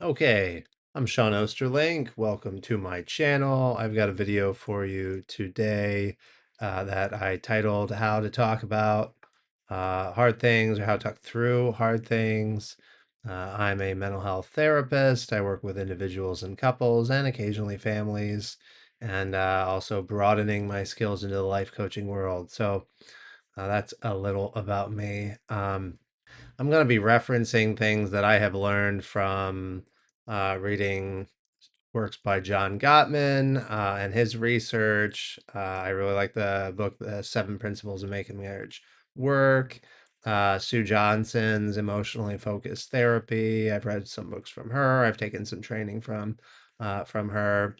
Okay, I'm Sean Osterling. Welcome to my channel. I've got a video for you today that I titled How to Talk About Hard Things or How to Talk Through Hard Things. I'm a mental health therapist. I work with individuals and couples and occasionally families, and also broadening my skills into the life coaching world. So that's a little about me. I'm going to be referencing things that I have learned from reading works by John Gottman and his research. I really like the book, The Seven Principles of Making Marriage Work. Sue Johnson's Emotionally Focused Therapy. I've read some books from her. I've taken some training from her.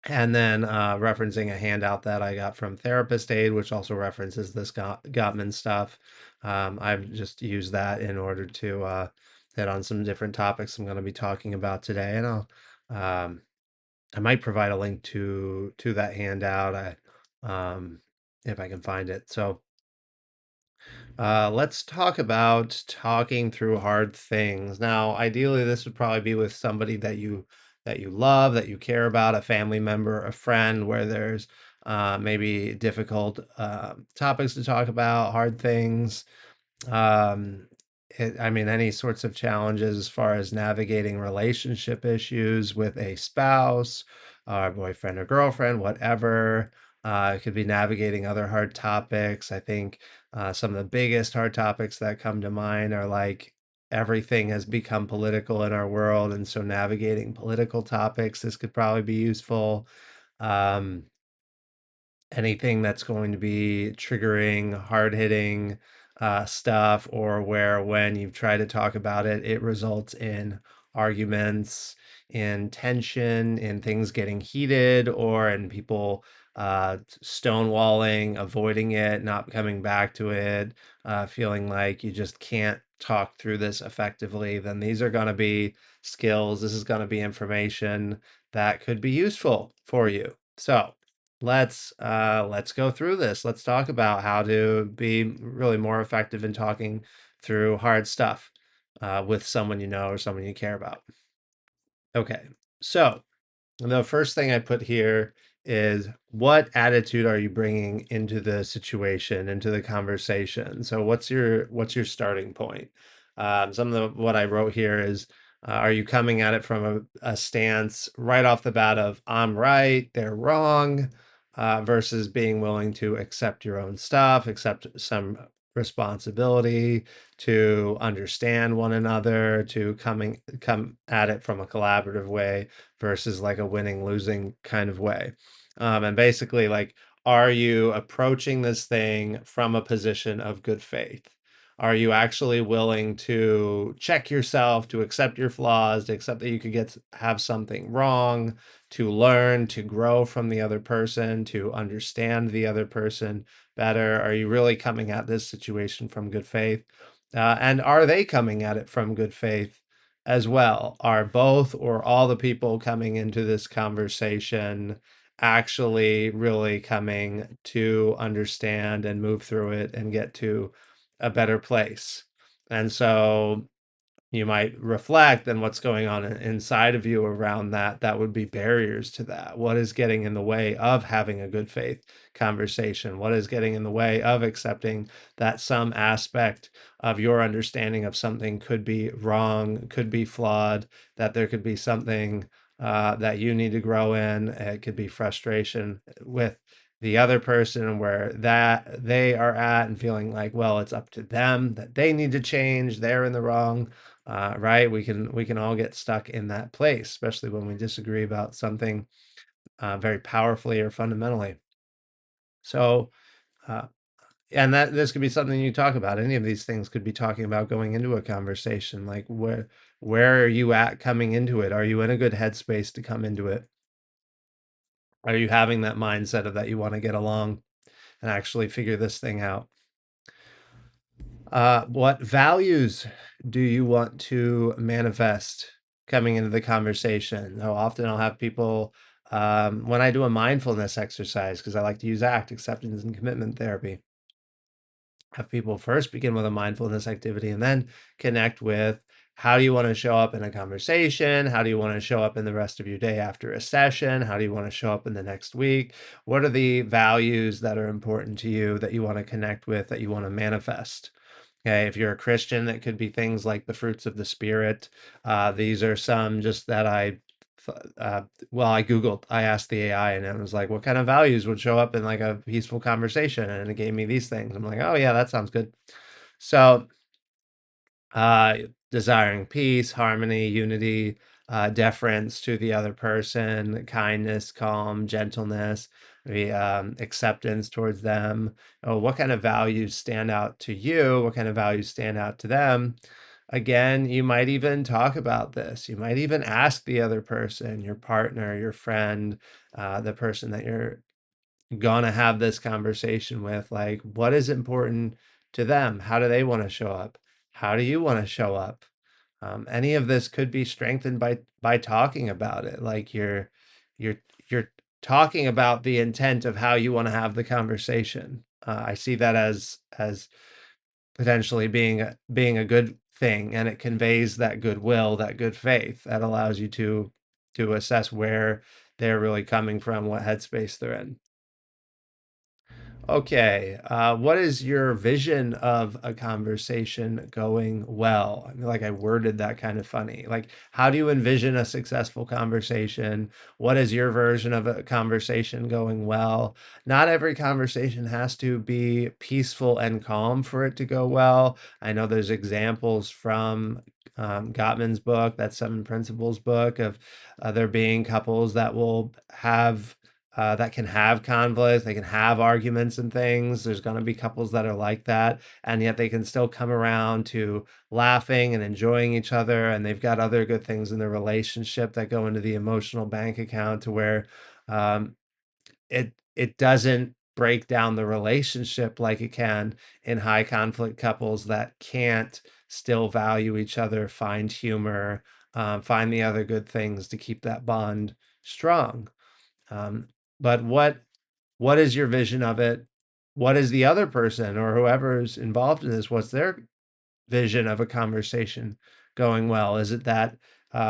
And then referencing a handout that I got from Therapist Aid, which also references this Gottman stuff. I've just used that in order to hit on some different topics I'm going to be talking about today. And um, I might provide a link to that handout if I can find it. So let's talk about talking through hard things. Now, ideally, this would probably be with somebody that you love, that you care about, a family member, a friend, where there's maybe difficult topics to talk about, hard things. Um, I mean, any sorts of challenges as far as navigating relationship issues with a spouse, or boyfriend or girlfriend, whatever. It could be navigating other hard topics. I think some of the biggest hard topics that come to mind are like everything has become political in our world. And so navigating political topics, this could probably be useful. Um, Anything that's going to be triggering, hard-hitting stuff, or where when you've tried to talk about it, it results in arguments, in tension, in things getting heated, or in people stonewalling, avoiding it, not coming back to it, feeling like you just can't talk through this effectively, then these are going to be skills. This is going to be information that could be useful for you. So let's go through this. Let's talk about how to be really more effective in talking through hard stuff with someone you know or someone you care about. Okay, so the first thing I put here is what attitude are you bringing into the situation, into the conversation? So what's your starting point? Some of what I wrote here is, are you coming at it from a stance right off the bat of I'm right, they're wrong, versus being willing to accept your own stuff, accept some responsibility, to understand one another, to come at it from a collaborative way versus like a winning losing kind of way. And basically, like, are you approaching this thing from a position of good faith? Are you actually willing to check yourself, to accept your flaws, to accept that you could have something wrong, to learn, to grow from the other person, to understand the other person better? Are you really coming at this situation from good faith? And are they coming at it from good faith as well? Are both or all the people coming into this conversation actually really coming to understand and move through it and get to a better place? And so you might reflect on what's going on inside of you around that. That would be barriers to that. What is getting in the way of having a good faith conversation? What is getting in the way of accepting that some aspect of your understanding of something could be wrong, could be flawed, that there could be something that you need to grow in? It could be frustration with the other person where that they are at and feeling like, well, it's up to them, that they need to change, they're in the wrong. Right? We can all get stuck in that place, especially when we disagree about something very powerfully or fundamentally. So, uh, and that this could be something you talk about. Any of these things could be talking about going into a conversation. Like where are you at coming into it? Are you in a good headspace to come into it? Are you having that mindset of that you want to get along and actually figure this thing out? What values do you want to manifest coming into the conversation? Now, often I'll have people, when I do a mindfulness exercise, because I like to use ACT, acceptance and commitment therapy, have people first begin with a mindfulness activity and then connect with how do you want to show up in a conversation? How do you want to show up in the rest of your day after a session? How do you want to show up in the next week? What are the values that are important to you that you want to connect with, that you want to manifest? Okay, if you're a Christian, that could be things like the fruits of the Spirit. These are some just that well, I Googled, I asked the AI and it was like, what kind of values would show up in like a peaceful conversation? And it gave me these things. I'm like, oh, yeah, that sounds good. So, uh, desiring peace, harmony, unity, deference to the other person, kindness, calm, gentleness, the acceptance towards them. Oh, what kind of values stand out to you? What kind of values stand out to them? Again, you might even talk about this. You might even ask the other person, your partner, your friend, the person that you're gonna have this conversation with, like, what is important to them? How do they want to show up? How do you want to show up? Any of this could be strengthened by talking about it. Like you're you're talking about the intent of how you want to have the conversation. I see that as potentially being a good thing, and it conveys that goodwill, that good faith that allows you to assess where they're really coming from, what headspace they're in. Okay, what is your vision of a conversation going well? I feel like I worded that kind of funny. Like, how do you envision a successful conversation? What is your version of a conversation going well? Not every conversation has to be peaceful and calm for it to go well. I know there's examples from Gottman's book, that Seven Principles book, of there being couples that will have that can have conflicts, they can have arguments and things. There's going to be couples that are like that, and yet they can still come around to laughing and enjoying each other, and they've got other good things in their relationship that go into the emotional bank account to where um, it doesn't break down the relationship like it can in high conflict couples that can't still value each other, find humor, find the other good things to keep that bond strong. Um, but what is your vision of it? What is the other person or whoever's involved in this? What's their vision of a conversation going well? Is it that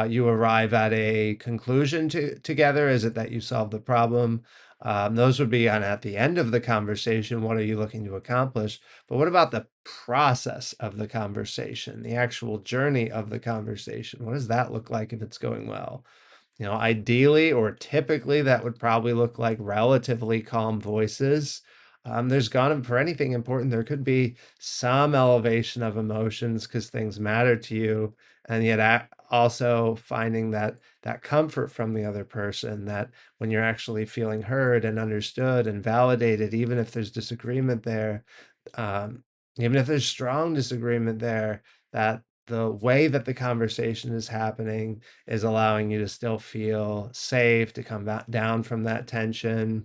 you arrive at a conclusion together? Is it that you solve the problem? Those would be on at the end of the conversation. What are you looking to accomplish? But what about the process of the conversation, the actual journey of the conversation? What does that look like if it's going well? Ideally or typically, that would probably look like relatively calm voices. There's gonna for anything important, there could be some elevation of emotions because things matter to you, and yet also finding that comfort from the other person, that when you're actually feeling heard and understood and validated, even if there's disagreement there, um, even if there's strong disagreement there, that the way that the conversation is happening is allowing you to still feel safe, to come back down from that tension,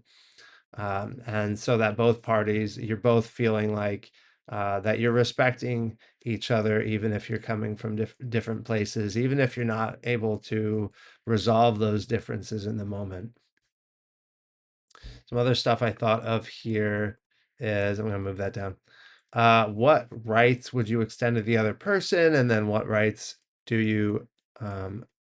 and so that both parties, you're both feeling like that you're respecting each other, even if you're coming from different places, even if you're not able to resolve those differences in the moment. Some other stuff I thought of here is I'm going to move that down. What rights would you extend to the other person? And then what rights do you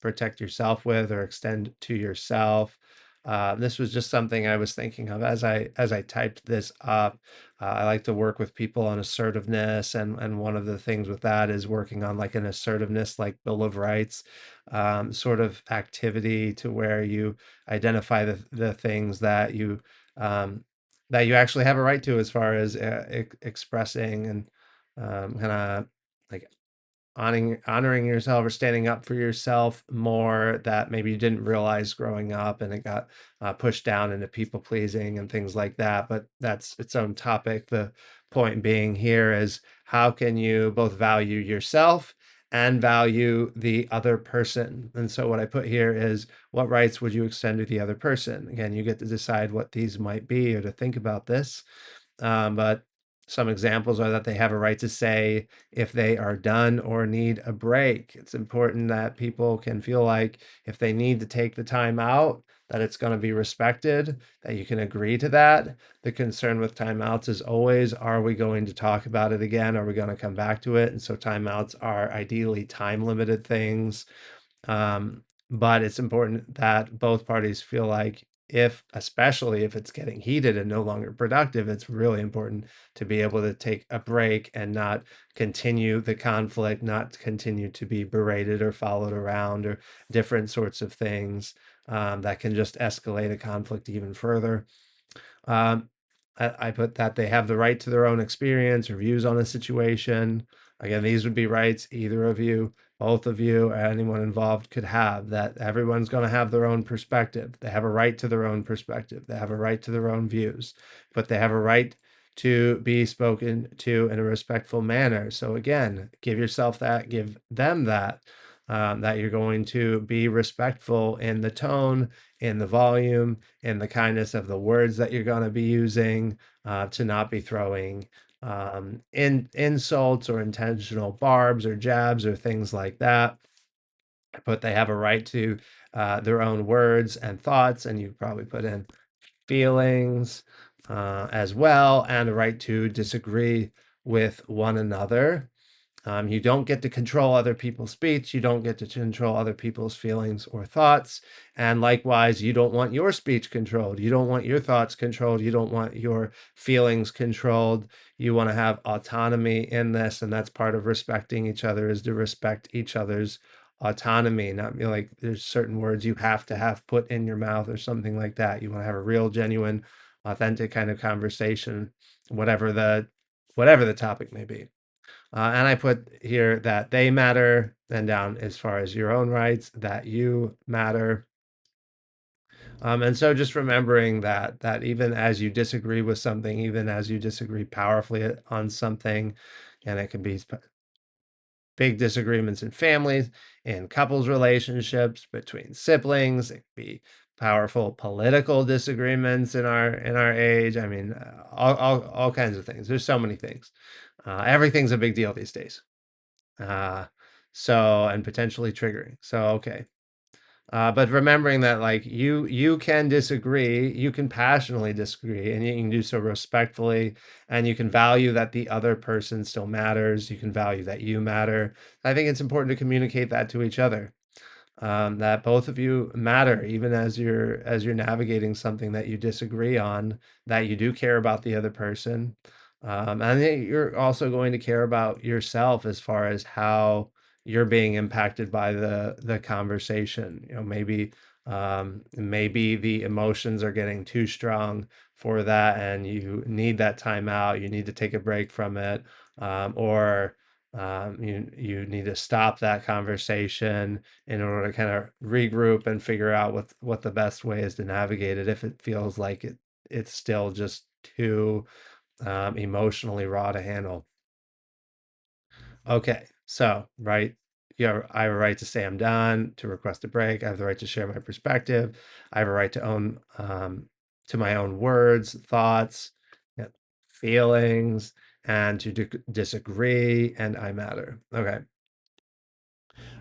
protect yourself with or extend to yourself? This was just something I was thinking of as I typed this up. I like to work with people on assertiveness, and one of the things with that is working on like an assertiveness, like Bill of Rights, sort of activity to where you identify the things um, that you actually have a right to as far as expressing and kind of like honoring yourself or standing up for yourself more that maybe you didn't realize growing up, and it got pushed down into people pleasing and things like that. But that's its own topic. The point being here is, how can you both value yourself and value the other person? And so what I put here is, what rights would you extend to the other person? Again, you get to decide what these might be or to think about this. But Some examples are that they have a right to say if they are done or need a break. It's important that people can feel like if they need to take the time out, that it's going to be respected, that you can agree to that. The concern with timeouts is always, are we going to talk about it again? Are we going to come back to it? And so timeouts are ideally time limited things. Um, but it's important that both parties feel like, if especially if it's getting heated and no longer productive, it's really important to be able to take a break and not continue the conflict, not continue to be berated or followed around or different sorts of things that can just escalate a conflict even further. Um, I put that they have the right to their own experience or views on a situation. Again, these would be rights either of you, both of you, or anyone involved could have, that everyone's going to have their own perspective. They have a right to their own perspective. They have a right to their own views, but they have a right to be spoken to in a respectful manner. So again, give yourself that, give them that, that you're going to be respectful in the tone, in the volume, in the kindness of the words that you're going to be using, to not be throwing insults or intentional barbs or jabs or things like that. But they have a right to their own words and thoughts, and you probably put in feelings as well, and a right to disagree with one another. You don't get to control other people's speech. You don't get to control other people's feelings or thoughts. And likewise, you don't want your speech controlled. You don't want your thoughts controlled. You don't want your feelings controlled. You want to have autonomy in this. And that's part of respecting each other, is to respect each other's autonomy, not be like there's certain words you have to have put in your mouth or something like that. You want to have a real, genuine, authentic kind of conversation, whatever the topic may be. And I put here that they matter, then down as far as your own rights, that you matter. And so just remembering that even as you disagree with something, even as you disagree powerfully on something, and it can be big disagreements in families, in couples relationships, between siblings, it can be powerful political disagreements in our age. I mean, all kinds of things. There's so many things. Everything's a big deal these days. Uh, so, and potentially triggering. So, okay. But remembering that, like, you can disagree, you can passionately disagree, and you can do so respectfully, and you can value that the other person still matters. You can value that you matter. I think it's important to communicate that to each other, that both of you matter, even as you're navigating something that you disagree on, that you do care about the other person, and that you're also going to care about yourself as far as how you're being impacted by the conversation. Maybe the emotions are getting too strong for that, and you need that time out. You need to take a break from it, or you need to stop that conversation in order to kind of regroup and figure out what the best way is to navigate it, if it feels like it's still just too emotionally raw to handle. Okay, so right, I have a right to say I'm done, to request a break. I have the right to share my perspective. I have a right to own to my own words, thoughts, yeah, feelings, and to disagree, and I matter. Okay.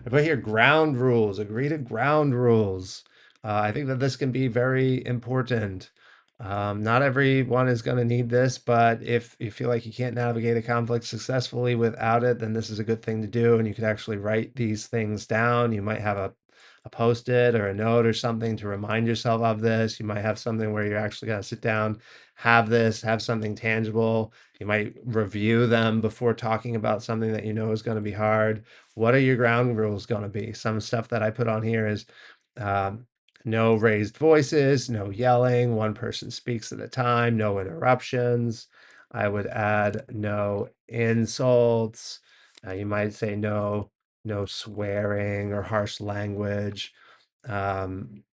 I put here ground rules, agree to ground rules. I think that this can be very important. Not everyone is going to need this, but if you feel like you can't navigate a conflict successfully without it, then this is a good thing to do. And you could actually write these things down. You might have a post-it or a note or something to remind yourself of this. You might have something where you're actually going to sit down, have something tangible. You might review them before talking about something that you know is going to be hard. What are your ground rules going to be? Some stuff that I put on here is um, no raised voices, no yelling, one person speaks at a time, no interruptions. I would add no insults. You might say no swearing or harsh language. Um,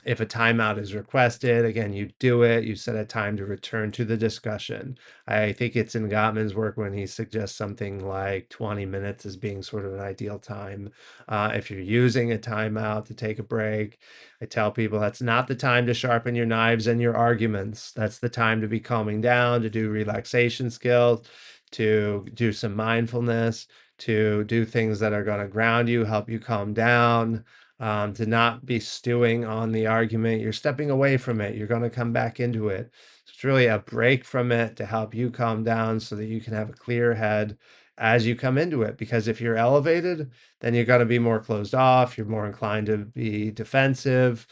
If a timeout is requested, again, you do it, you set a time to return to the discussion. I think it's in Gottman's work when he suggests something like 20 minutes as being sort of an ideal time. If you're using a timeout to take a break, I tell people that's not the time to sharpen your knives and your arguments. That's the time to be calming down, to do relaxation skills, to do some mindfulness, to do things that are going to ground you, help you calm down, to not be stewing on the argument. You're stepping away from it. You're going to come back into it. So it's really a break from it to help you calm down so that you can have a clear head as you come into it. Because if you're elevated, then you're going to be more closed off. You're more inclined to be defensive.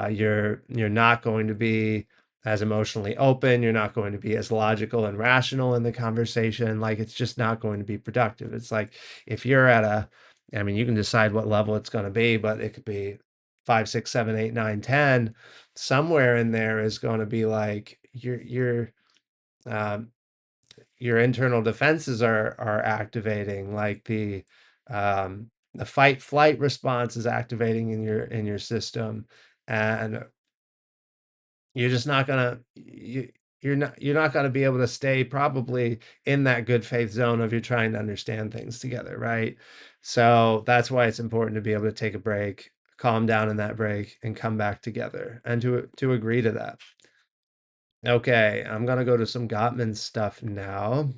You're not going to be as emotionally open. You're not going to be as logical and rational in the conversation. Like it's just not going to be productive. It's like if you're at a, I mean, you can decide what level it's going to be, but it could be 5, 6, 7, 8, 9, 10. Somewhere in there is going to be like um, your internal defenses are activating, like the fight flight response is activating in your system, and you're just not gonna you're not gonna be able to stay probably in that good faith zone of you're trying to understand things together, right? So that's why it's important to be able to take a break, calm down in that break, and come back together, and to agree to that. Okay, I'm gonna go to some Gottman stuff now.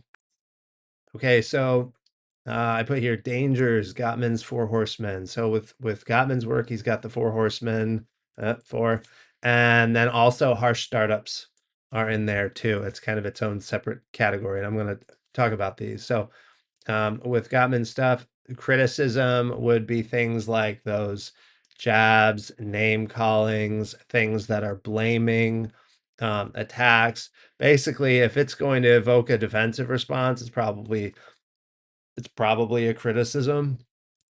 Okay, so I put here dangers, Gottman's Four Horsemen. So with Gottman's work, he's got the Four Horsemen, four, and then also harsh startups are in there too. It's kind of its own separate category, and I'm going to talk about these. So with Gottman stuff, criticism would be things like those jabs, name callings, things that are blaming, attacks. Basically, if it's going to evoke a defensive response, it's probably a criticism.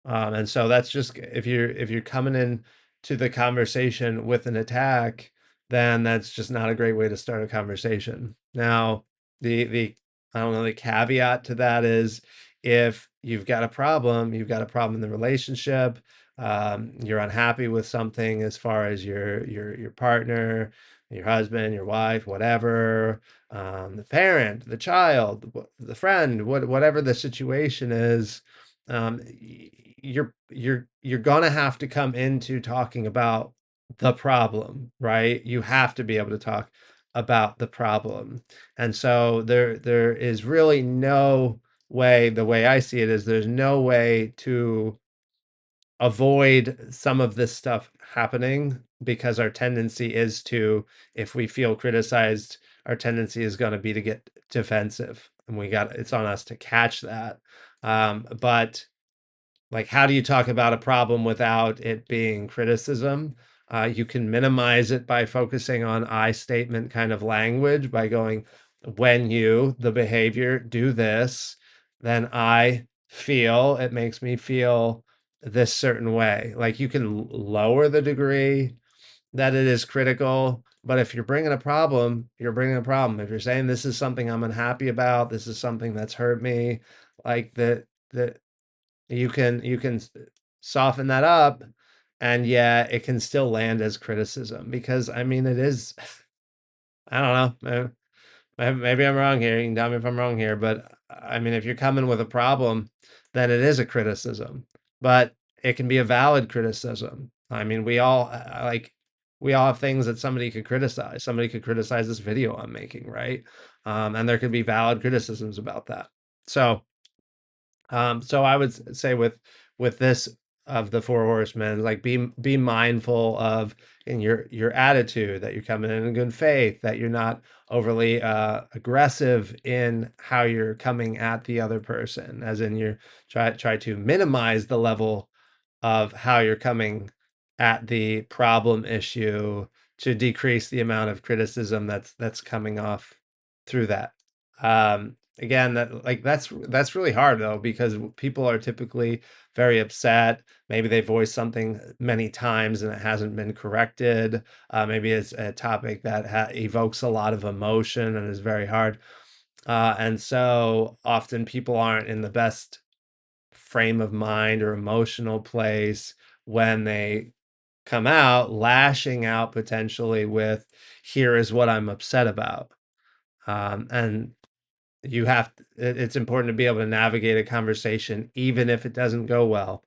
And so that's just if you're coming in to the conversation with an attack, then that's just not a great way to start a conversation. Now, the I don't know, the caveat to that is if you've got a problem in the relationship, you're unhappy with something as far as your partner, your husband, your wife, whatever, the parent, the child, the friend, whatever the situation is, you're gonna have to come into talking about the problem, right? You have to be able to talk about the problem. And so there is really no way, the way I see it is there's no way to avoid some of this stuff happening because our tendency is to, if we feel criticized, our tendency is going to be to get defensive, and it's on us to catch that. But like, how do you talk about a problem without it being criticism? You can minimize it by focusing on I statement kind of language by going, when you, the behavior, do this, then I feel, it makes me feel this certain way. Like you can lower the degree that it is critical, but if you're bringing a problem, you're bringing a problem. If you're saying this is something I'm unhappy about, this is something that's hurt me, like that you can soften that up, and yet it can still land as criticism because I mean it is I don't know, maybe I'm wrong here, you can tell me if I'm wrong here, but I mean if you're coming with a problem, then it is a criticism, but it can be a valid criticism. I mean we all have things that somebody could criticize. Somebody could criticize this video I'm making, right? And there could be valid criticisms about that. So I would say with this of the Four Horsemen, like be mindful of in your attitude that you're coming in good faith, that you're not overly aggressive in how you're coming at the other person, as in you try to minimize the level of how you're coming at the problem issue to decrease the amount of criticism that's coming off through that. Again, that's really hard though, because people are typically very upset. Maybe they voiced something many times and it hasn't been corrected. Maybe it's a topic that evokes a lot of emotion and is very hard. And so often people aren't in the best frame of mind or emotional place when they come out, lashing out potentially with, here is what I'm upset about. And you have, it's important to be able to navigate a conversation, even if it doesn't go well.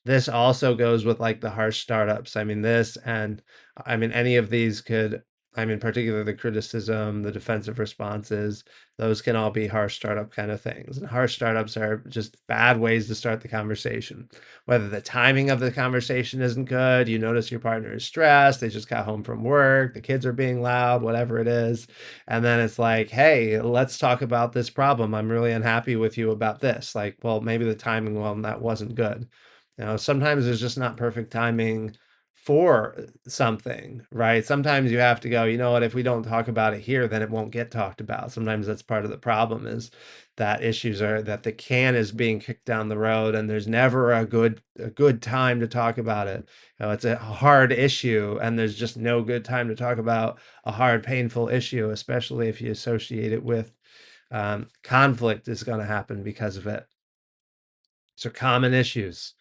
This also goes with like the harsh startups. I mean, this and I mean, any of these could, I mean, particularly the criticism, the defensive responses, those can all be harsh startup kind of things. And harsh startups are just bad ways to start the conversation. Whether the timing of the conversation isn't good, you notice your partner is stressed, they just got home from work, the kids are being loud, whatever it is. And then it's like, hey, let's talk about this problem. I'm really unhappy with you about this. Like, well, maybe the timing on that wasn't good. Sometimes there's just not perfect timing for something, right? Sometimes you have to go, you know what, if we don't talk about it here, then it won't get talked about. Sometimes that's part of the problem is that issues are that the can is being kicked down the road and there's never a good time to talk about it. It's a hard issue and there's just no good time to talk about a hard, painful issue, especially if you associate it with conflict is going to happen because of it. So common issues.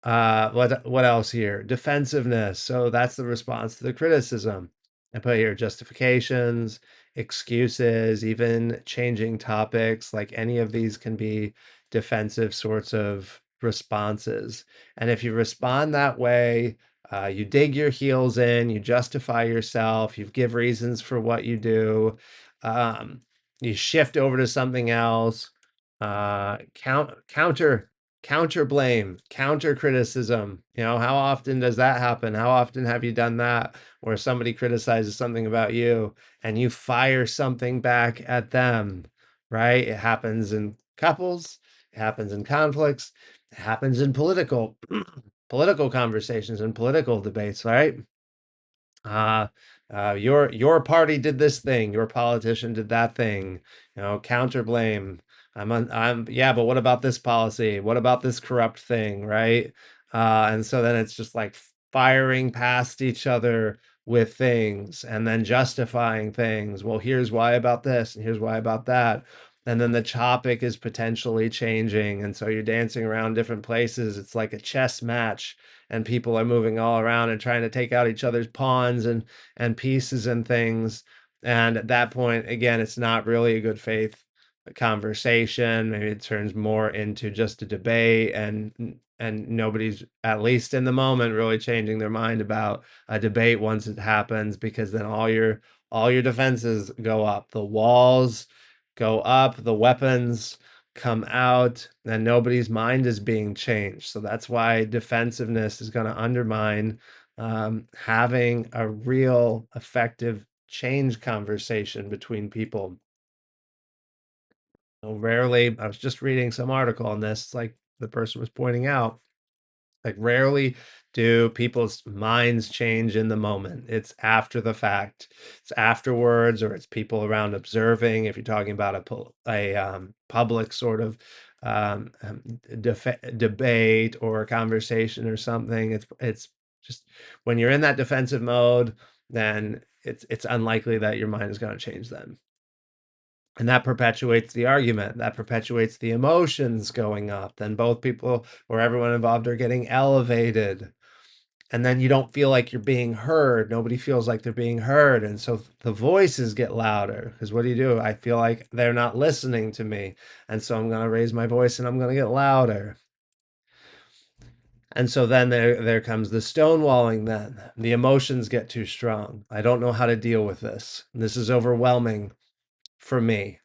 What else here? Defensiveness. So that's the response to the criticism. I put here justifications, excuses, even changing topics. Like any of these can be defensive sorts of responses. And if you respond that way, you dig your heels in, you justify yourself, you give reasons for what you do, um, you shift over to something else, counter blame, counter criticism. How often does that happen? How often have you done that where somebody criticizes something about you and you fire something back at them, right? It happens in couples, it happens in conflicts, it happens in political conversations and political debates, right? uh, your party did this thing, your politician did that thing, counter blame. Yeah, but what about this policy? What about this corrupt thing, right? And so then it's just like firing past each other with things and then justifying things. Well, here's why about this, and here's why about that. And then the topic is potentially changing. And so you're dancing around different places. It's like a chess match and people are moving all around and trying to take out each other's pawns and pieces and things. And at that point, again, it's not really a good faith conversation. Maybe it turns more into just a debate, and nobody's, at least in the moment, really changing their mind about a debate once it happens, because then all your defenses go up, the walls go up, the weapons come out, and nobody's mind is being changed. So that's why defensiveness is going to undermine having a real effective change conversation between people. Rarely, I was just reading some article on this, like the person was pointing out, like rarely do people's minds change in the moment. It's after the fact. It's afterwards, or it's people around observing. If you're talking about a public sort of debate or a conversation or something, it's just when you're in that defensive mode, then it's unlikely that your mind is going to change then. And that perpetuates the argument, that perpetuates the emotions going up. Then both people or everyone involved are getting elevated. And then you don't feel like you're being heard. Nobody feels like they're being heard. And so the voices get louder, because what do? I feel like they're not listening to me. And so I'm going to raise my voice and I'm going to get louder. And so then there comes the stonewalling. Then the emotions get too strong. I don't know how to deal with this. This is overwhelming for me.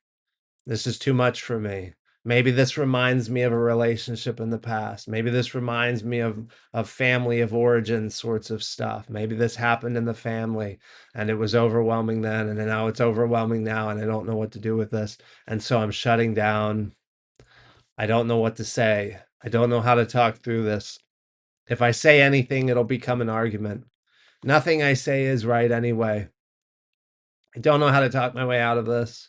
This is too much for me. Maybe this reminds me of a relationship in the past. Maybe this reminds me of family of origin sorts of stuff. Maybe this happened in the family and it was overwhelming then, and now it's overwhelming now, and I don't know what to do with this. And so I'm shutting down. I don't know what to say. I don't know how to talk through this. If I say anything, it'll become an argument. Nothing I say is right anyway. I don't know how to talk my way out of this.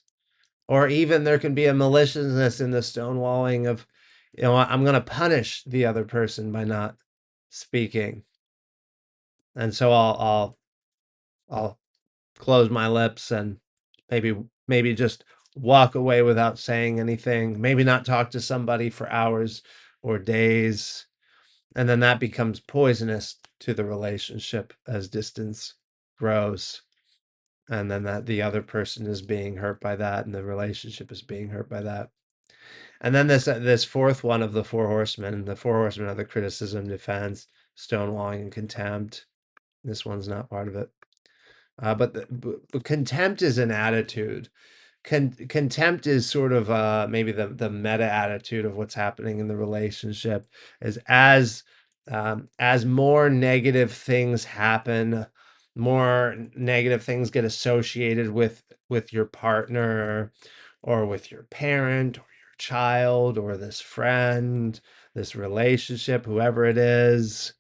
Or even there can be a maliciousness in the stonewalling of, I'm going to punish the other person by not speaking. And so I'll close my lips and maybe just walk away without saying anything, maybe not talk to somebody for hours or days. And then that becomes poisonous to the relationship as distance grows, and then that the other person is being hurt by that, and the relationship is being hurt by that. And then this fourth one of the four horsemen, the four horsemen are the criticism, defense, stonewalling, and contempt. This one's not part of it. But contempt is an attitude. Contempt is sort of maybe the meta attitude of what's happening in the relationship is as more negative things happen, more negative things get associated with your partner or with your parent or your child or this friend, this relationship, whoever it is,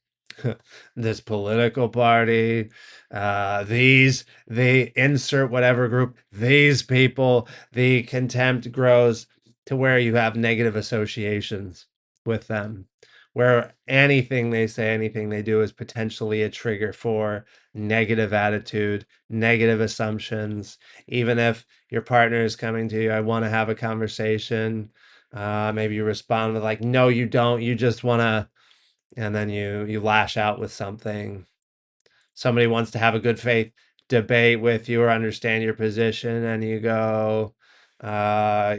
this political party, they insert whatever group, these people, the contempt grows to where you have negative associations with them, where anything they say, anything they do is potentially a trigger for negative attitude, negative assumptions. Even if your partner is coming to you, I want to have a conversation. Maybe you respond with like, no, you don't. You just want to, and then you lash out with something. Somebody wants to have a good faith debate with you or understand your position, and you go, uh,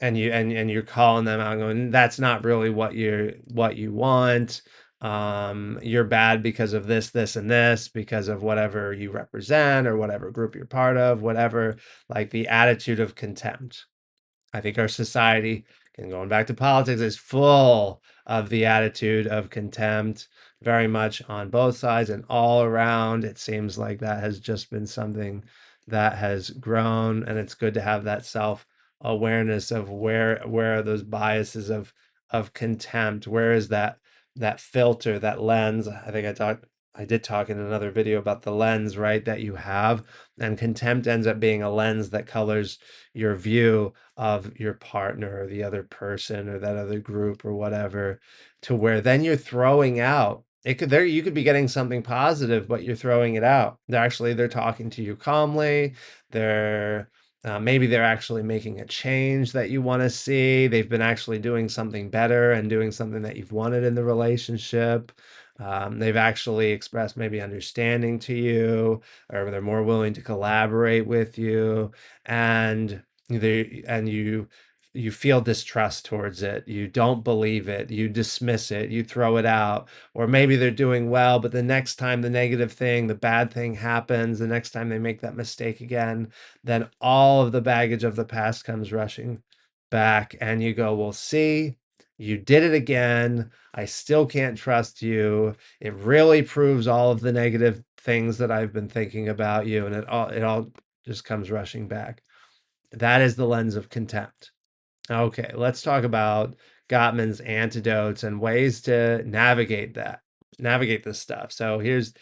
and you're calling them out, going, "That's not really what you want. You're bad because of this, this, and this, because of whatever you represent or whatever group you're part of, whatever." Like the attitude of contempt. I think our society, and going back to politics, is full of the attitude of contempt, very much on both sides and all around. It seems like that has just been something that has grown, and it's good to have that self awareness of where are those biases of contempt, where is that filter, that lens. I did talk in another video about the lens, right, that you have, and contempt ends up being a lens that colors your view of your partner or the other person or that other group or whatever, to where then you're throwing out it could there you could be getting something positive, but you're throwing it out. They're talking to you calmly. They're maybe they're actually making a change that you want to see. They've been actually doing something better and doing something that you've wanted in the relationship. They've actually expressed maybe understanding to you, or they're more willing to collaborate with you, and you feel distrust towards it. You don't believe it. You dismiss it. You throw it out. Or maybe they're doing well, but the next time the negative thing, the bad thing happens, the next time they make that mistake again, then all of the baggage of the past comes rushing back, and you go, well, see, you did it again. I still can't trust you. It really proves all of the negative things that I've been thinking about you, and it all just comes rushing back. That is the lens of contempt. Okay, let's talk about Gottman's antidotes and ways to navigate this stuff. So here's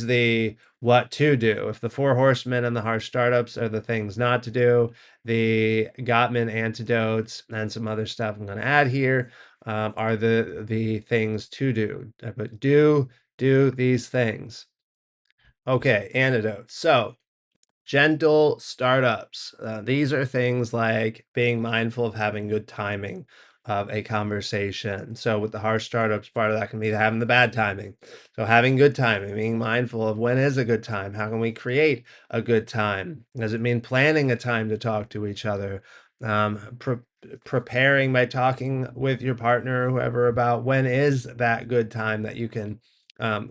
the what to do. If the four horsemen and the harsh startups are the things not to do, the Gottman antidotes and some other stuff I'm going to add here are the things to do. But do these things. Okay, antidotes. So gentle startups. These are things like being mindful of having good timing of a conversation. So with the harsh startups, part of that can be having the bad timing. So having good timing, being mindful of when is a good time. How can we create a good time? Does it mean planning a time to talk to each other? Preparing by talking with your partner or whoever about when is that good time that you can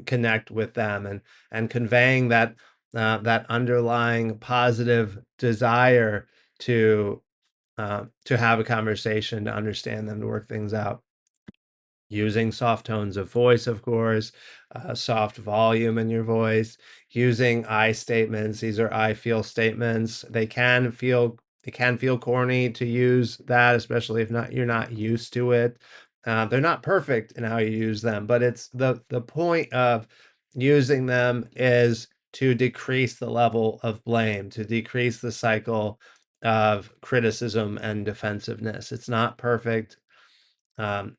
connect with them, and conveying that underlying positive desire to have a conversation, to understand them, to work things out. Using soft tones of voice, of course, soft volume in your voice, using I statements. These are I feel statements. They can feel corny to use that, especially if not you're not used to it. They're not perfect in how you use them, but it's the point of using them is to decrease the level of blame, to decrease the cycle of criticism and defensiveness. It's not perfect. Um,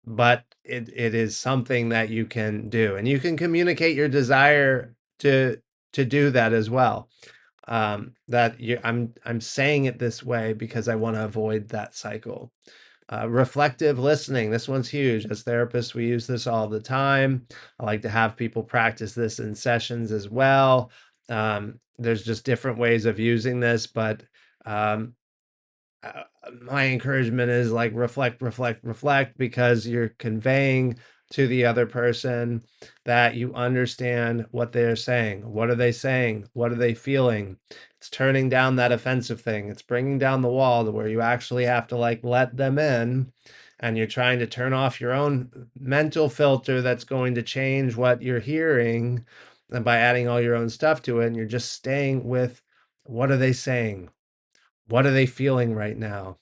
but it is something that you can do, and you can communicate your desire to do that as well. That I'm saying it this way because I want to avoid that cycle. Reflective listening. This one's huge. As therapists, we use this all the time. I like to have people practice this in sessions as well. There's just different ways of using this, but um, uh, my encouragement is like reflect, reflect, reflect, because you're conveying to the other person that you understand what they're saying. What are they saying? What are they feeling? It's turning down that offensive thing. It's bringing down the wall to where you actually have to like let them in, and you're trying to turn off your own mental filter that's going to change what you're hearing, and by adding all your own stuff to it, and you're just staying with what are they saying? What are they feeling right now?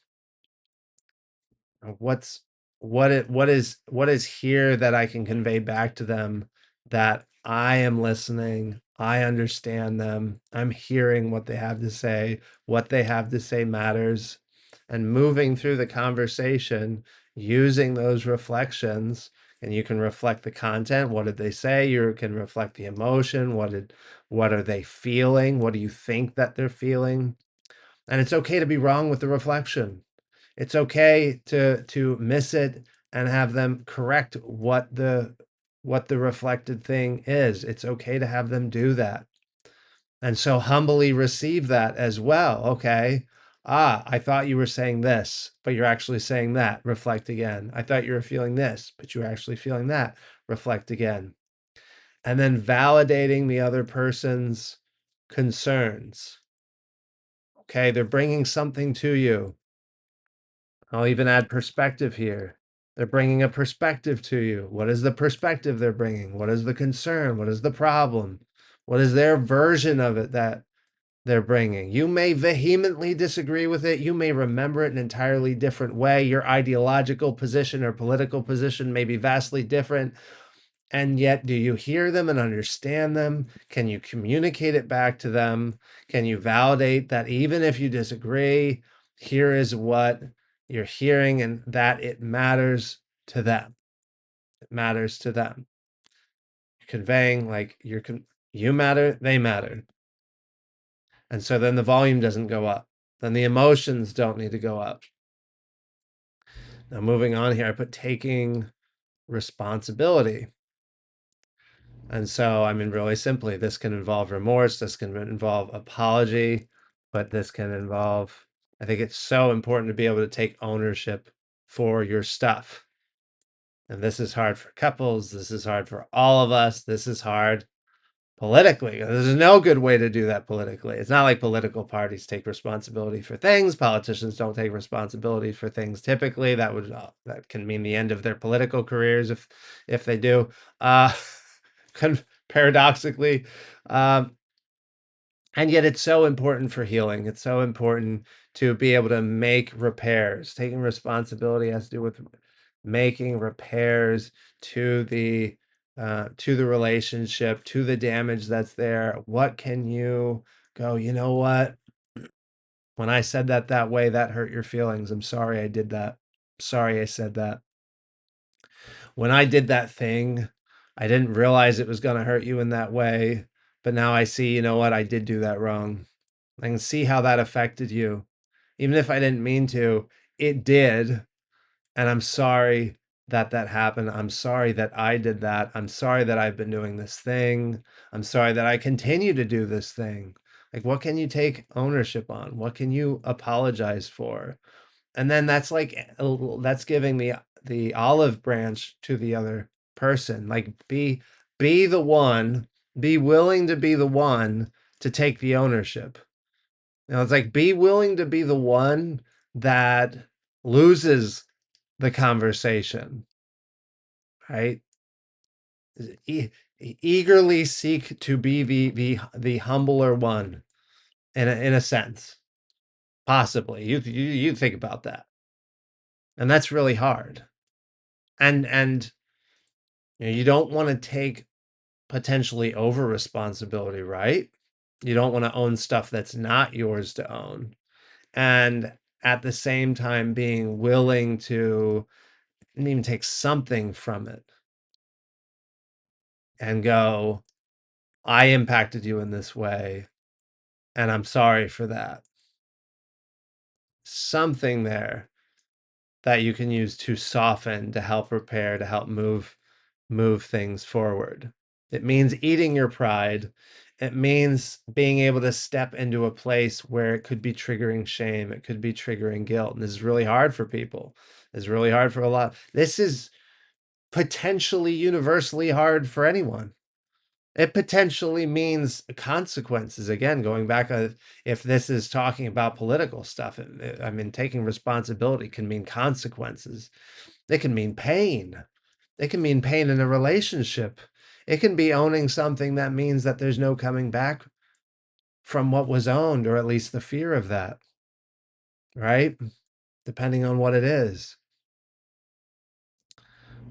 What's what is here that I can convey back to them, that I am listening, I understand them, I'm hearing what they have to say, what they have to say matters, and moving through the conversation using those reflections. And you can reflect the content. What did they say? You can reflect the emotion. What are they feeling? What do you think that they're feeling? And it's okay to be wrong with the reflection. It's okay to miss it and have them correct what the reflected thing is. It's okay to have them do that. And so humbly receive that as well. Okay. Ah, I thought you were saying this, but you're actually saying that. Reflect again. I thought you were feeling this, but you're actually feeling that. Reflect again. And then validating the other person's concerns. Okay, they're bringing something to you. I'll even add perspective here. They're bringing a perspective to you. What is the perspective they're bringing? What is the concern? What is the problem? What is their version of it that they're bringing? You may vehemently disagree with it. You may remember it an entirely different way. Your ideological position or political position may be vastly different. And yet, do you hear them and understand them? Can you communicate it back to them? Can you validate that even if you disagree, here is what you're hearing, and that it matters to them? It matters to them. You're conveying like you matter, they matter. And so then the volume doesn't go up. Then the emotions don't need to go up. Now, moving on here, I put taking responsibility. And so, I mean, really simply, this can involve remorse, this can involve apology, but this can involve, I think it's so important to be able to take ownership for your stuff. And this is hard for couples. This is hard for all of us. This is hard politically. There's no good way to do that politically. It's not like political parties take responsibility for things. Politicians don't take responsibility for things typically. That can mean the end of their political careers if they do. Uh, Paradoxically, um, and yet it's so important for healing. It's so important to be able to make repairs. Taking responsibility has to do with making repairs to the relationship, to the damage that's there. What can you go, you know what? When I said that way, that hurt your feelings. I'm sorry I did that. Sorry I said that. When I did that thing, I didn't realize it was going to hurt you in that way. But now I see, you know what? I did do that wrong. I can see how that affected you. Even if I didn't mean to, it did. And I'm sorry that that happened. I'm sorry that I did that. I'm sorry that I've been doing this thing. I'm sorry that I continue to do this thing. Like, what can you take ownership on? What can you apologize for? And then that's like that's giving the olive branch to the other person. Like, be the one, be willing to be the one to take the ownership. It's like, be willing to be the one that loses the conversation, right? Eagerly seek to be the humbler one, in a sense, possibly. You think about that, and that's really hard. And you don't want to take potentially over responsibility, right? You don't want to own stuff that's not yours to own. And at the same time, being willing to even take something from it and go, I impacted you in this way, and I'm sorry for that. Something there. that you can use to soften, to help repair, to help move things forward. It means eating your pride. It means being able to step into a place where it could be triggering shame, it could be triggering guilt. And this is really hard for people. It's really hard for a lot. This is potentially universally hard for anyone. It potentially means consequences. Again, going back, if this is talking about political stuff, I mean, taking responsibility can mean consequences. It can mean pain. It can mean pain in a relationship. It can be owning something that means that there's no coming back from what was owned, or at least the fear of that, right? Depending on what it is.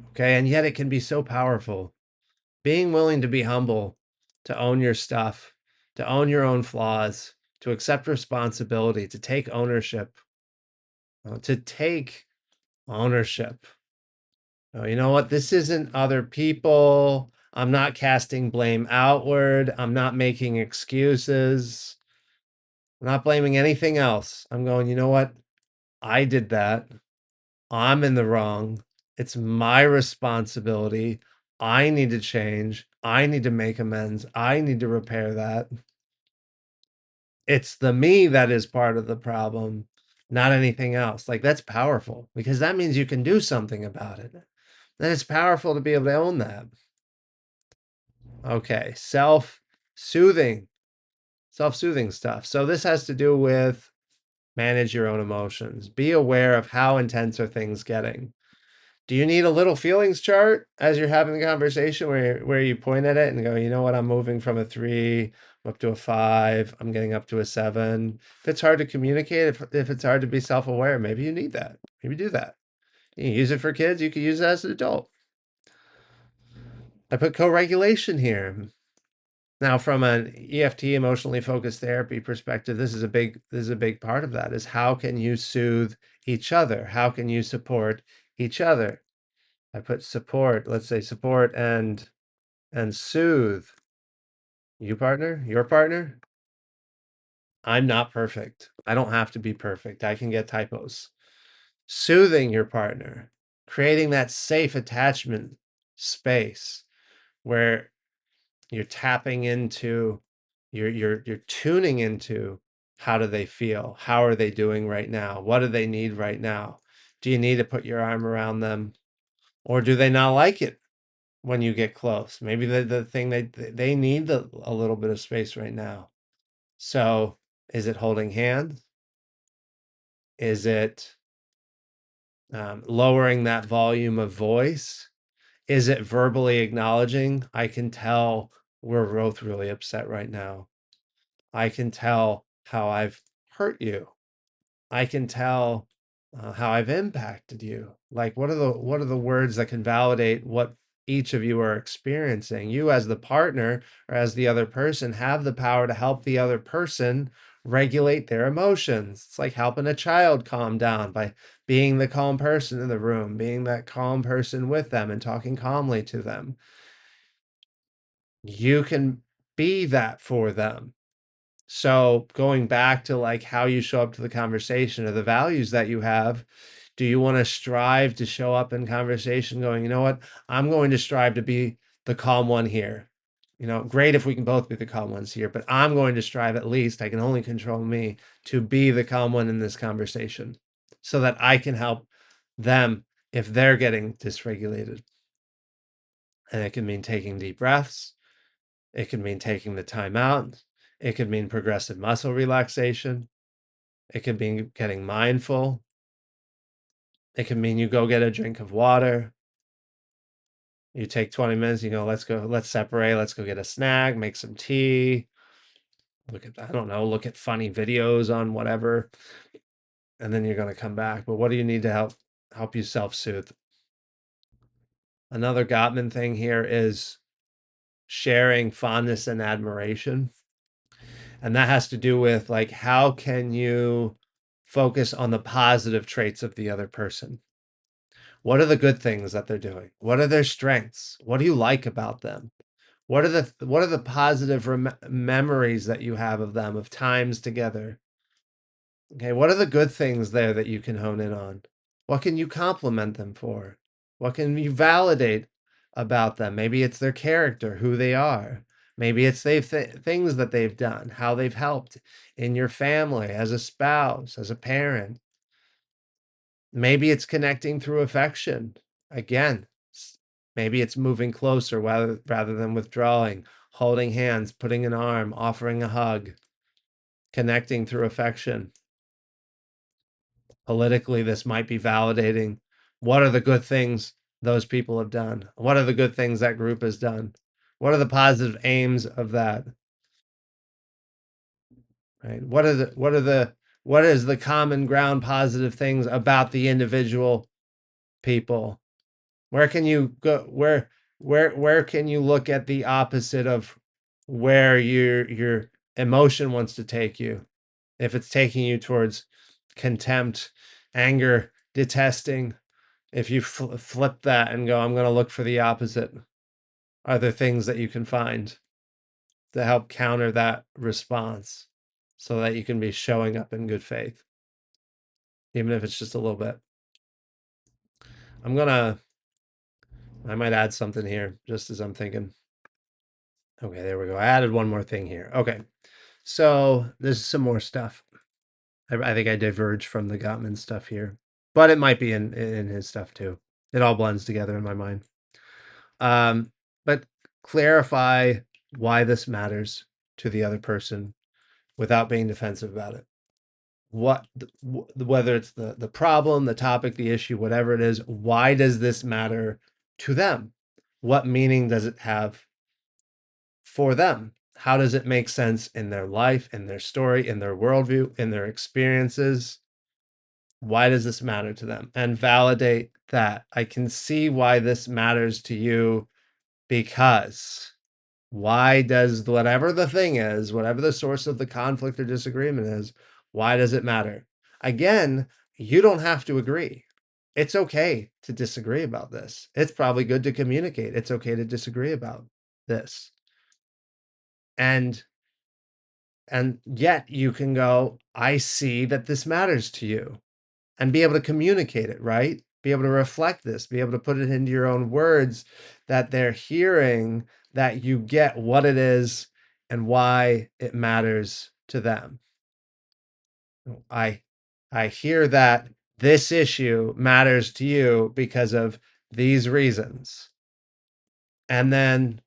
Okay. And yet it can be so powerful. Being willing to be humble, to own your stuff, to own your own flaws, to accept responsibility, to take ownership, to take ownership. Oh, you know what? This isn't other people. I'm not casting blame outward. I'm not making excuses. I'm not blaming anything else. I'm going, you know what? I did that. I'm in the wrong. It's my responsibility. I need to change. I need to make amends. I need to repair that. It's the me that is part of the problem, not anything else. Like, that's powerful, because that means you can do something about it. Then it's powerful to be able to own that. Okay, self-soothing stuff. So this has to do with manage your own emotions. Be aware of how intense are things getting. Do you need a little feelings chart as you're having the conversation, where you point at it and go, you know what, I'm moving from a 3 up to a 5, I'm getting up to a 7. If it's hard to communicate, if it's hard to be self-aware, maybe you need that. Maybe do that. You can use it for kids, you can use it as an adult. I put co-regulation here. Now, from an EFT, emotionally focused therapy perspective, this is a big part of that, is how can you soothe each other? How can you support each other? I put support, let's say support and soothe. You partner, your partner. I'm not perfect. I don't have to be perfect. I can get typos. Soothing your partner, creating that safe attachment space where you're tapping into, you're tuning into, how do they feel? How are they doing right now? What do they need right now? Do you need to put your arm around them, or do they not like it when you get close? Maybe the thing they need a little bit of space right now. So is it holding hands? Is it lowering that volume of voice? Is it verbally acknowledging, I can tell we're both really upset right now. I can tell how I've hurt you. I can tell how I've impacted you. Like, what are the words that can validate what each of you are experiencing? You, as the partner or as the other person, have the power to help the other person regulate their emotions. It's like helping a child calm down by being the calm person in the room, being that calm person with them and talking calmly to them. You can be that for them. So going back to like how you show up to the conversation, or the values that you have, do you want to strive to show up in conversation going, you know what, I'm going to strive to be the calm one here. You know, great if we can both be the calm ones here, but I'm going to strive, at least I can only control me, to be the calm one in this conversation so that I can help them if they're getting dysregulated. And it can mean taking deep breaths. It could mean taking the time out. It could mean progressive muscle relaxation. It could mean getting mindful. It could mean you go get a drink of water. You take 20 minutes, you go, let's separate, let's go get a snack, make some tea. I don't know, look at funny videos on whatever. And then you're going to come back. But what do you need to help you self-soothe? Another Gottman thing here is sharing fondness and admiration. And that has to do with, like, how can you focus on the positive traits of the other person? What are the good things that they're doing? What are their strengths? What do you like about them? What are the positive memories that you have of them, of times together? Okay, what are the good things there that you can hone in on? What can you compliment them for? What can you validate about them? Maybe it's their character, who they are. Maybe it's things that they've done, how they've helped in your family, as a spouse, as a parent. Maybe it's connecting through affection. Again, maybe it's moving closer rather than withdrawing, holding hands, putting an arm, offering a hug, connecting through affection. Politically, this might be validating what are the good things those people have done? What are the good things that group has done? What are the positive aims of that? Right? What is the common ground positive things about the individual people? Where can you go where can you look at the opposite of where your emotion wants to take you? If it's taking you towards contempt, anger, detesting, if you flip that and go, I'm going to look for the opposite, are there things that you can find to help counter that response so that you can be showing up in good faith, even if it's just a little bit? I'm going to, I might add something here just as I'm thinking. Okay, there we go. I added one more thing here. Okay, so there's some more stuff. I think I diverged from the Gottman stuff here, but it might be in his stuff too. It all blends together in my mind. But clarify why this matters to the other person without being defensive about it. Whether it's the problem, the topic, the issue, whatever it is, why does this matter to them? What meaning does it have for them? How does it make sense in their life, in their story, in their worldview, in their experiences? Why does this matter to them? And validate that. I can see why this matters to you because why does whatever the thing is, whatever the source of the conflict or disagreement is, why does it matter? Again, you don't have to agree. It's okay to disagree about this. It's probably good to communicate. It's okay to disagree about this. And yet you can go, I see that this matters to you, and be able to communicate it, right? Be able to reflect this, be able to put it into your own words that they're hearing, that you get what it is and why it matters to them. I I hear that this issue matters to you because of these reasons. And then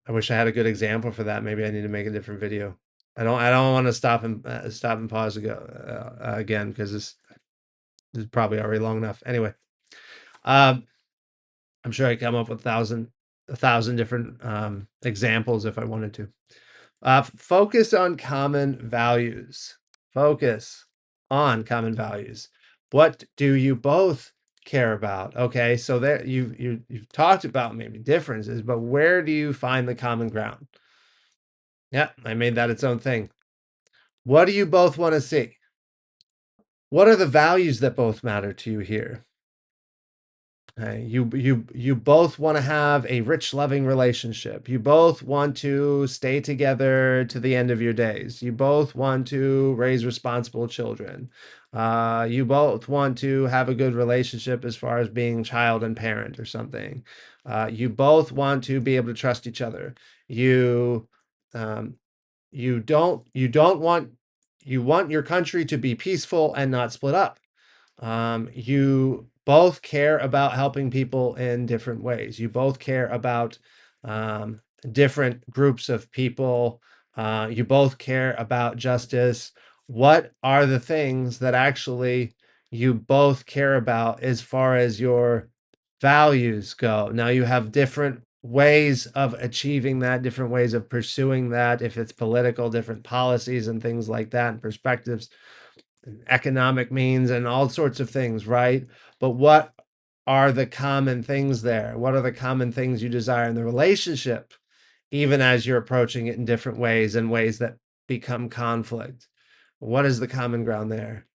I wish I had a good example for that. Maybe I need to make a different video. I don't want to stop and pause again because this is probably already long enough. Anyway, um, I'm sure I come up with a thousand different examples if I wanted to. Focus on common values. Focus on common values. What do you both care about? Okay, so there you've talked about maybe differences, but where do you find the common ground? Yeah, I made that its own thing. What do you both want to see? What are the values that both matter to you here? You both want to have a rich, loving relationship. You both want to stay together to the end of your days. You both want to raise responsible children. You both want to have a good relationship as far as being child and parent or something. You both want to be able to trust each other. You um, you don't want you want your country to be peaceful and not split up. You both care about helping people in different ways. You both care about um, different groups of people. You both care about justice. What are the things that actually you both care about as far as your values go? Now, you have different ways of achieving that, different ways of pursuing that. If it's political, different policies and things like that, and perspectives, economic means and all sorts of things, right? But what are the common things there? What are the common things you desire in the relationship, even as you're approaching it in different ways and ways that become conflict? What is the common ground there?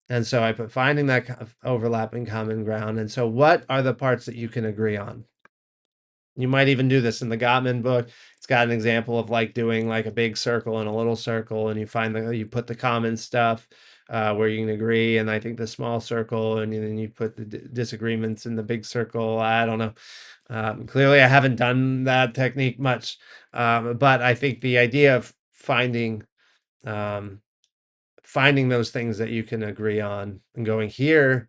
And so I put finding that overlapping common ground. And so what are the parts that you can agree on? You might even do this in the Gottman book. It's got an example of like doing like a big circle and a little circle, and you find that you put the common stuff. where you can agree, and I think the small circle, and then you put the disagreements in the big circle. I don't know. Clearly, I haven't done that technique much, but I think the idea of um, finding those things that you can agree on and going here,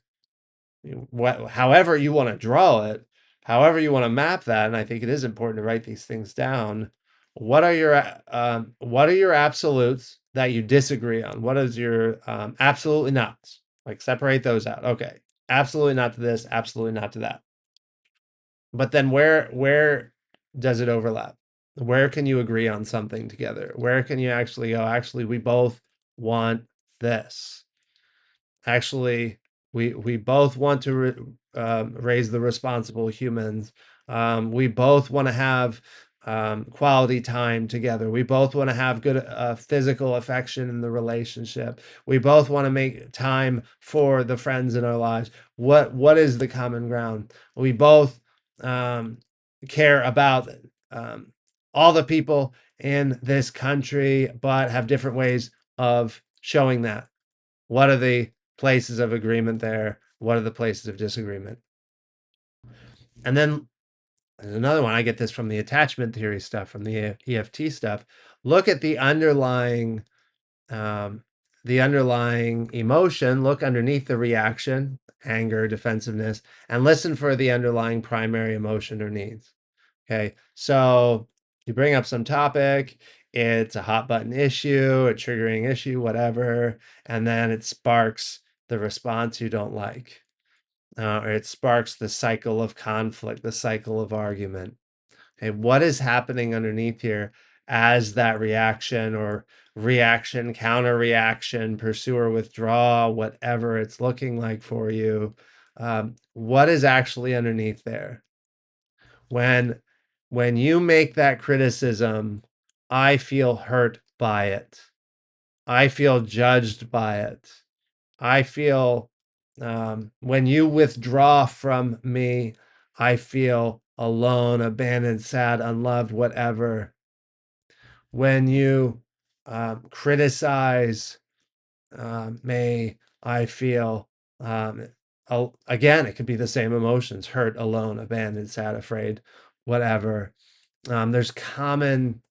however you want to draw it, however you want to map that, and I think it is important to write these things down. What are your absolutes that you disagree on? What is your absolutely not? Like separate those out. Okay, absolutely not to this, absolutely not to that. But then where does it overlap? Where can you agree on something together? Where can you actually go, actually, we both want this. Actually, we both want to raise the responsible humans. We both want to have quality time together. We both want to have good physical affection in the relationship. We both want to make time for the friends in our lives. What is the common ground? We both um, care about um, all the people in this country, but have different ways of showing that. What are the places of agreement there? What are the places of disagreement? And then there's another one. I get this from the attachment theory stuff, from the EFT stuff. Look at um, the underlying emotion. Look underneath the reaction, anger, defensiveness, and listen for the underlying primary emotion or needs. Okay, so you bring up some topic, it's a hot button issue, a triggering issue, whatever, and then it sparks the response you don't like, or it sparks the cycle of conflict, the cycle of argument. Okay, what is happening underneath here as that reaction or reaction, counter reaction, pursue or withdraw, whatever it's looking like for you? What is actually underneath there? when when you make that criticism, I feel hurt by it. I feel judged by it. I feel when you withdraw from me, I feel alone, abandoned, sad, unloved, whatever. When you criticize me, I feel again, it could be the same emotions: hurt, alone, abandoned, sad, afraid, whatever. There's common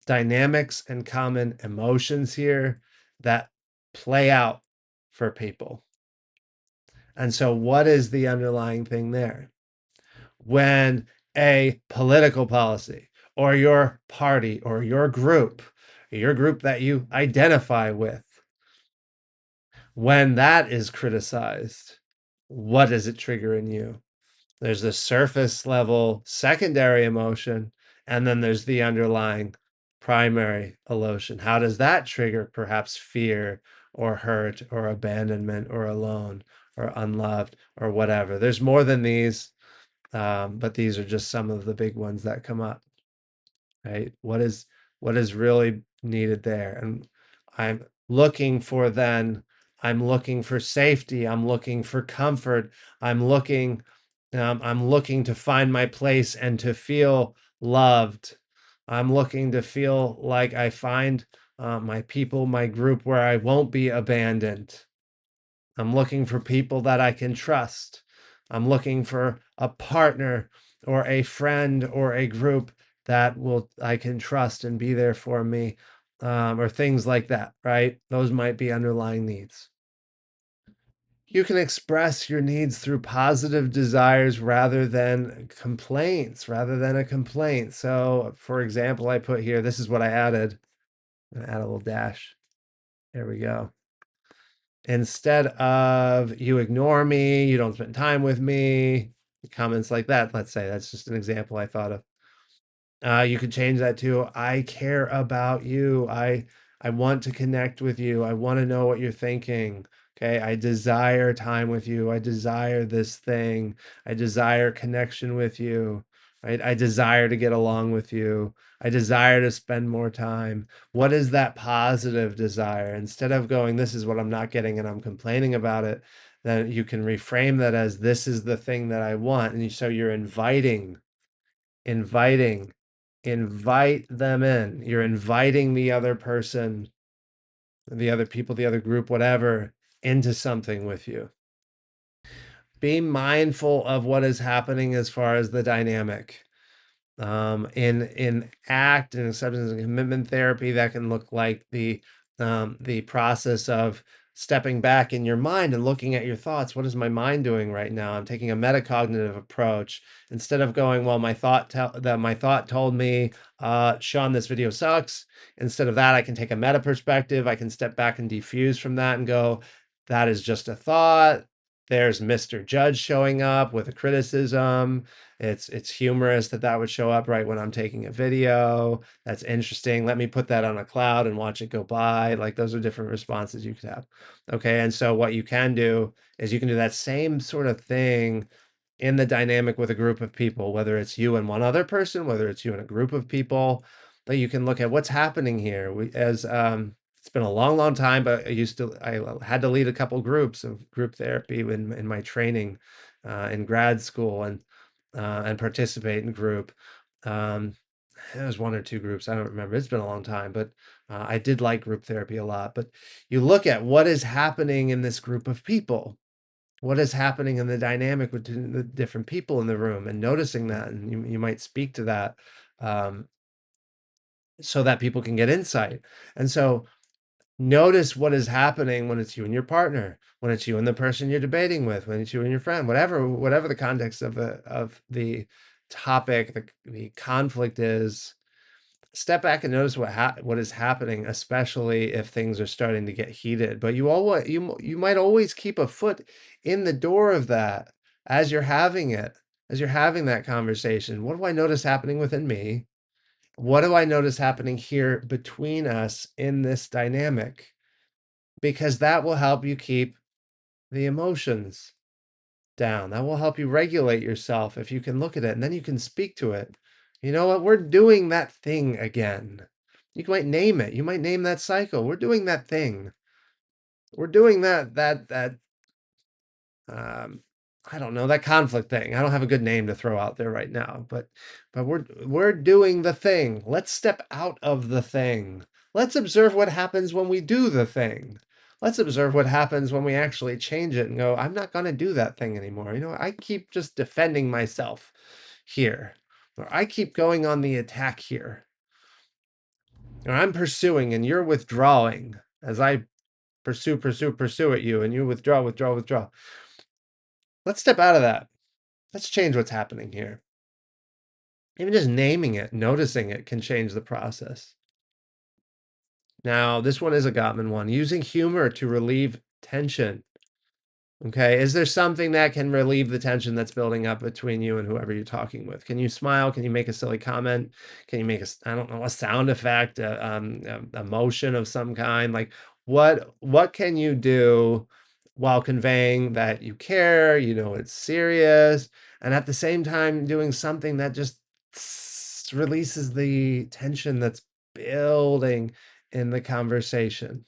dynamics and common emotions here that play out for people. And so, what is the underlying thing there? When a political policy or your party or your group that you identify with, when that is criticized, what does it trigger in you? There's the surface level secondary emotion, and then there's the underlying primary emotion. How does that trigger perhaps fear or hurt or abandonment or alone or unloved or whatever? There's more than these, but these are just some of the big ones that come up. Right? What is really needed there? And I'm looking for then, I'm looking for safety, I'm looking for comfort, I'm looking to find my place and to feel loved. I'm looking to feel like I find my people, my group, where I won't be abandoned. I'm looking for people that I can trust. I'm looking for a partner or a friend or a group that will I can trust and be there for me, or things like that, right? Those might be underlying needs. You can express your needs through positive desires rather than complaints, rather than a complaint. So, for example, I put here, this is what I added. I'm gonna add a little dash. There we go. Instead of you ignore me, you don't spend time with me, comments like that, let's say. That's just an example I thought of. You could change that to I care about you. I want to connect with you. I want to know what you're thinking. Okay, I desire time with you. I desire this thing. I desire connection with you. Right? I desire to get along with you. I desire to spend more time. What is that positive desire? Instead of going, this is what I'm not getting and I'm complaining about it, then you can reframe that as this is the thing that I want. And so you're inviting invite them in. You're inviting the other person, the other people, the other group, whatever, into something with you. Be mindful of what is happening as far as the dynamic. In ACT and acceptance and commitment therapy, that can look like the process of stepping back in your mind and looking at your thoughts. What is my mind doing right now? I'm taking a metacognitive approach instead of going, well, my thought told me, Sean, this video sucks. Instead of that, I can take a meta perspective. I can step back and defuse from that and go, that is just a thought. There's Mr. Judge showing up with a criticism. It's humorous that that would show up right when I'm taking a video. That's interesting. Let me put that on a cloud and watch it go by. Like those are different responses you could have. Okay, and so what you can do is you can do that same sort of thing in the dynamic with a group of people, whether it's you and one other person, whether it's you and a group of people, that you can look at what's happening here. It's been a long, long time, but I had to lead a couple groups of group therapy in my training in grad school and participate in group. Um, there was one or two groups, I don't remember. It's been a long time, but I did like group therapy a lot. But you look at what is happening in this group of people, what is happening in the dynamic between the different people in the room, and noticing that, and you might speak to that um, so that people can get insight. And so notice what is happening when it's you and your partner, when it's you and the person you're debating with, when it's you and your friend, whatever the context of the topic, the conflict is. Step back and notice what is happening, especially if things are starting to get heated. But you might always keep a foot in the door of that as you're having it, as you're having that conversation. What do I notice happening within me? What do I notice happening here between us in this dynamic? Because that will help you keep the emotions down. That will help you regulate yourself if you can look at it and then you can speak to it. You know what? We're doing that thing again. You might name it. You might name that cycle. We're doing that thing. We're doing that um, I don't know, that conflict thing. I don't have a good name to throw out there right now, but we're doing the thing. Let's step out of the thing. Let's observe what happens when we do the thing. Let's observe what happens when we actually change it and go, I'm not going to do that thing anymore. You know, I keep just defending myself here, or I keep going on the attack here, or I'm pursuing and you're withdrawing as I pursue at you and you withdraw. Let's step out of that. Let's change what's happening here. Even just naming it, noticing it can change the process. Now, this one is a Gottman one. Using humor to relieve tension. Okay, is there something that can relieve the tension that's building up between you and whoever you're talking with? Can you smile? Can you make a silly comment? Can you make I don't know, a sound effect, a motion of some kind? Like what can you do while conveying that you care, you know it's serious, and at the same time doing something that just releases the tension that's building in the conversation?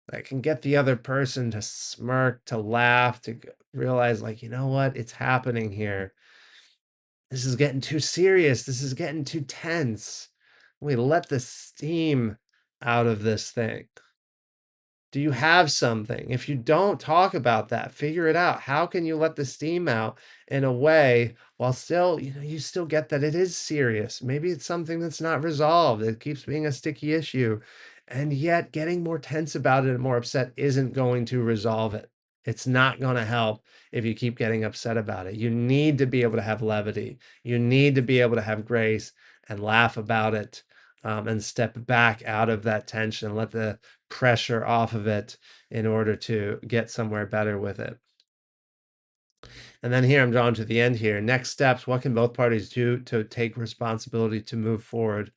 That can get the other person to smirk, to laugh, to realize, like, you know what? It's happening here. This is getting too serious. This is getting too tense. We let the steam out of this thing. Do you have something? If you don't, talk about that. Figure it out. How can you let the steam out in a way while still, you still get that it is serious? Maybe it's something that's not resolved. It keeps being a sticky issue. And yet getting more tense about it and more upset isn't going to resolve it. It's not going to help if you keep getting upset about it. You need to be able to have levity. You need to be able to have grace and laugh about it, and step back out of that tension, let the pressure off of it in order to get somewhere better with it. And then here I'm drawn to the end here. Next steps, what can both parties do to take responsibility to move forward?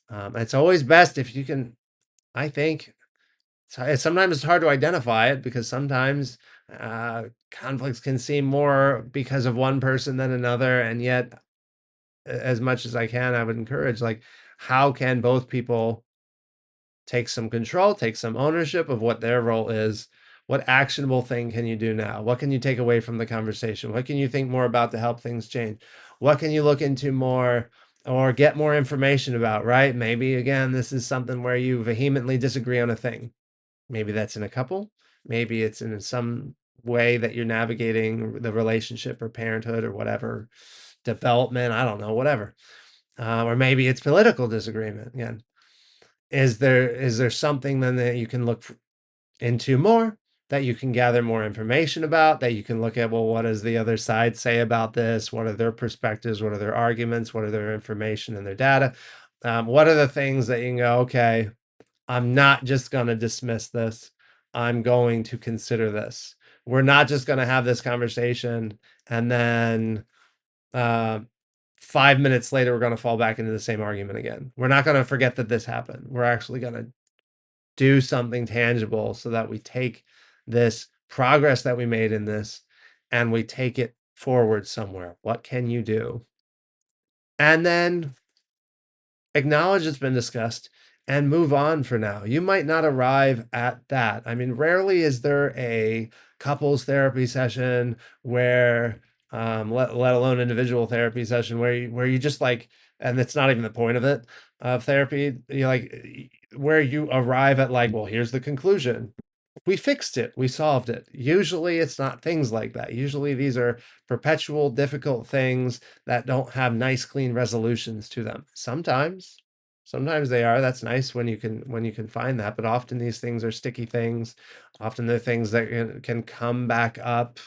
It's always best if you can, I think, sometimes it's hard to identify it because sometimes conflicts can seem more because of one person than another. And yet, as much as I can, I would encourage, like, how can both people take some control, take some ownership of what their role is? What actionable thing can you do now? What can you take away from the conversation? What can you think more about to help things change? What can you look into more or get more information about, right? Maybe again, this is something where you vehemently disagree on a thing. Maybe that's in a couple. maybe it's in some way that you're navigating the relationship or parenthood or whatever, development, I don't know, whatever. Or maybe it's political disagreement again. Is there something then that you can look into more, that you can gather more information about, that you can look at, well, what does the other side say about this? What are their perspectives? What are their arguments? What are their information and their data? What are the things that you can go, okay, I'm not just going to dismiss this. I'm going to consider this. We're not just going to have this conversation and then uh, 5 minutes later, we're going to fall back into the same argument again. We're not going to forget that this happened. We're actually going to do something tangible so that we take this progress that we made in this and we take it forward somewhere. What can you do? And then acknowledge it's been discussed and move on for now. You might not arrive at that. I mean, rarely is there a couples therapy session where, let alone individual therapy session where you just like, and it's not even the point of it, of therapy, you like, where you arrive at like, well, here's the conclusion. We fixed it. We solved it. Usually it's not things like that. Usually these are perpetual difficult things that don't have nice clean resolutions to them. Sometimes they are. That's nice when you can find that, but often these things are sticky things. Often they're things that can come back up.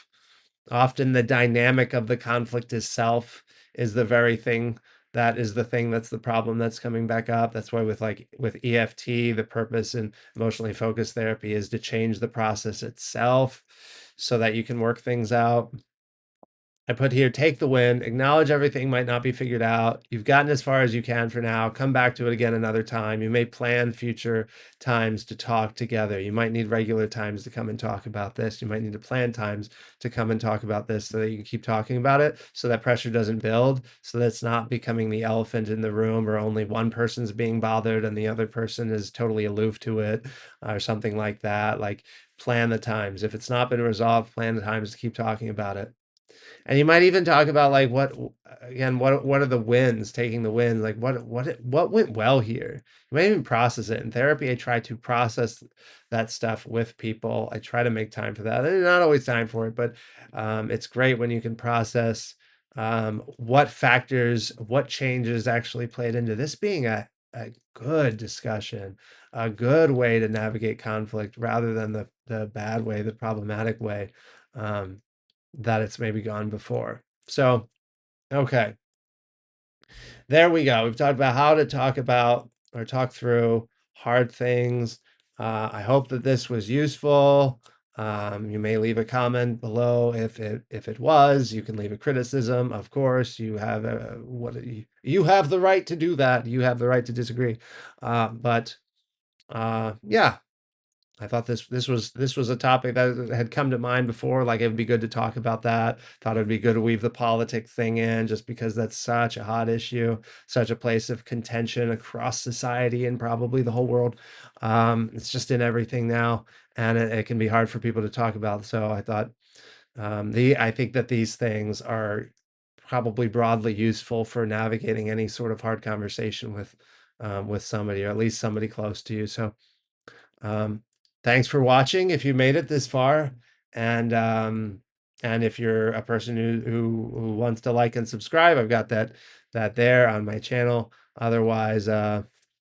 Often the dynamic of the conflict itself is the very thing that is the thing that's the problem that's coming back up. That's why with EFT, the purpose in emotionally focused therapy is to change the process itself so that you can work things out. I put here, take the win, acknowledge everything might not be figured out. You've gotten as far as you can for now. Come back to it again another time. You may plan future times to talk together. You might need regular times to come and talk about this. You might need to plan times to come and talk about this so that you can keep talking about it, so that pressure doesn't build, so that it's not becoming the elephant in the room or only one person's being bothered and the other person is totally aloof to it or something like that. Like, plan the times. If it's not been resolved, plan the times to keep talking about it. And you might even talk about like what are the wins, taking the wins, like what went well here. You might even process it. In therapy, I try to process that stuff with people. I try to make time for that. There's not always time for it, but it's great when you can process what factors, what changes actually played into this being a good discussion, a good way to navigate conflict rather than the bad way, the problematic way. Um, that it's maybe gone before. So, okay, there we go. We've talked about how to talk about or talk through hard things. I hope that this was useful. You may leave a comment below if it was. You can leave a criticism. Of course, you have you have the right to do that. You have the right to disagree. But yeah, I thought this was a topic that had come to mind before. Like it would be good to talk about that. Thought it'd be good to weave the politic thing in, just because that's such a hot issue, such a place of contention across society and probably the whole world. It's just in everything now, and it can be hard for people to talk about. So I thought I think that these things are probably broadly useful for navigating any sort of hard conversation with somebody, or at least somebody close to you. So um, thanks for watching if you made it this far. And and if you're a person who wants to like and subscribe, I've got that there on my channel. Otherwise,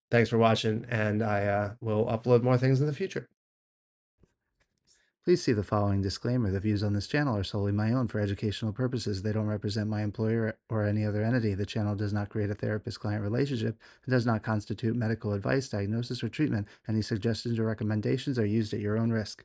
thanks for watching, and I will upload more things in the future. Please see the following disclaimer. The views on this channel are solely my own for educational purposes. They don't represent my employer or any other entity. The channel does not create a therapist-client relationship and does not constitute medical advice, diagnosis, or treatment. Any suggestions or recommendations are used at your own risk.